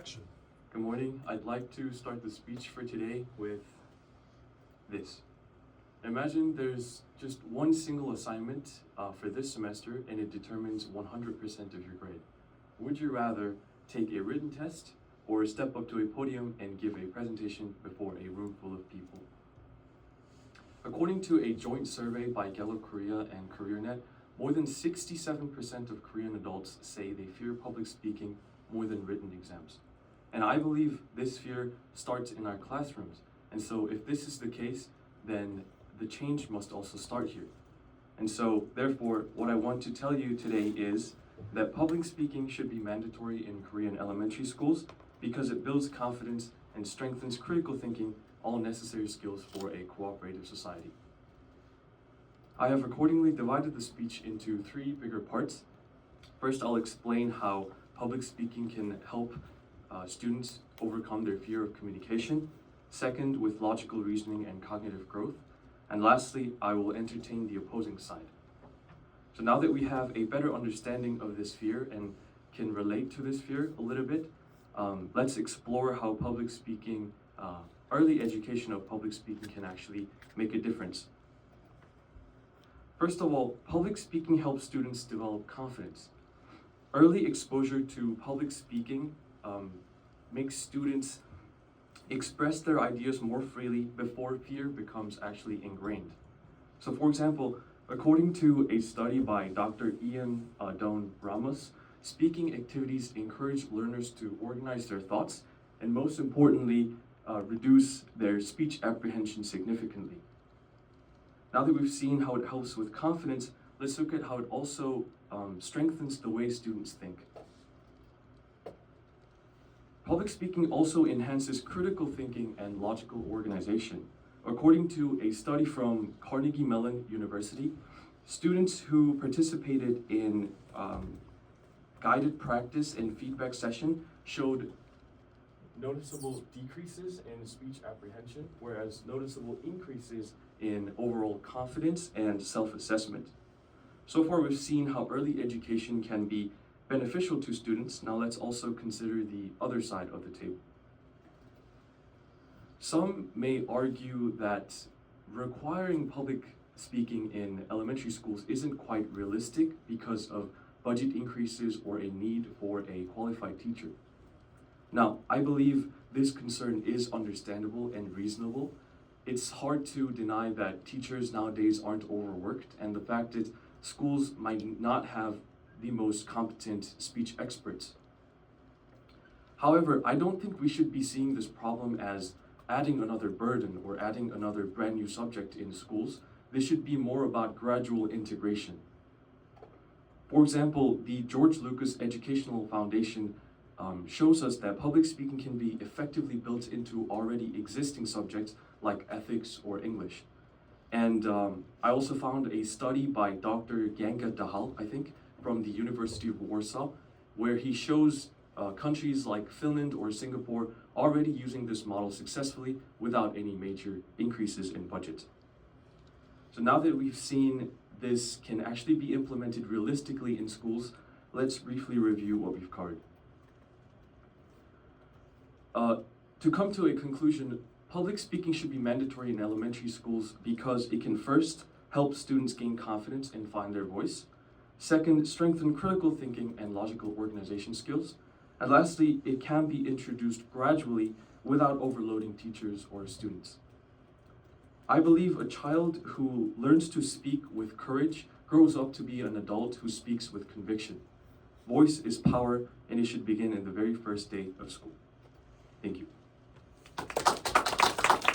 action. Good morning. I'd like to start the speech for today with this. Imagine there's just one single assignment for this semester and it determines 100% of your grade. Would you rather take a written test or step up to a podium and give a presentation before a room full of people? According to a joint survey by Gallup Korea and CareerNet, more than 67% of Korean adults say they fear public speaking more than written exams. And I believe this fear starts in our classrooms. And so if this is the case, then the change must also start here. And so therefore, what I want to tell you today is that public speaking should be mandatory in Korean elementary schools because it builds confidence and strengthens critical thinking, all necessary skills for a cooperative society. I have accordingly divided the speech into three bigger parts. First, I'll explain how public speaking can help students overcome their fear of communication. Second, with logical reasoning and cognitive growth. And lastly, I will entertain the opposing side. So now that we have a better understanding of this fear and can relate to this fear a little bit, let's explore how public speaking, early education of public speaking can actually make a difference. First of all, public speaking helps students develop confidence. Early exposure to public speaking makes students express their ideas more freely before fear becomes actually ingrained. So for example, according to a study by Dr. Ian Doan Ramos, speaking activities encourage learners to organize their thoughts and most importantly, reduce their speech apprehension significantly. Now that we've seen how it helps with confidence, let's look at how it also strengthens the way students think. Public speaking also enhances critical thinking and logical organization. According to a study from Carnegie Mellon University, students who participated in guided practice and feedback session showed noticeable decreases in speech apprehension, whereas noticeable increases in overall confidence and self-assessment. So far, we've seen how early education can be beneficial to students. Now let's also consider the other side of the table. Some may argue that requiring public speaking in elementary schools isn't quite realistic because of budget increases or a need for a qualified teacher. Now, I believe this concern is understandable and reasonable. It's hard to deny that teachers nowadays aren't overworked, and the fact that schools might not have the most competent speech experts. However, I don't think we should be seeing this problem as adding another burden or adding another brand new subject in schools. This should be more about gradual integration. For example, the George Lucas Educational Foundation shows us that public speaking can be effectively built into already existing subjects like ethics or English. And I also found a study by Dr. Ganga Dahal, I think, from the University of Warsaw, where he shows countries like Finland or Singapore already using this model successfully without any major increases in budget. So now that we've seen this can actually be implemented realistically in schools, let's briefly review what we've covered. To come to a conclusion, public speaking should be mandatory in elementary schools because it can first help students gain confidence and find their voice. Second, strengthen critical thinking and logical organization skills. And lastly, it can be introduced gradually without overloading teachers or students. I believe a child who learns to speak with courage grows up to be an adult who speaks with conviction. Voice is power, and it should begin in the very first day of school. Thank you.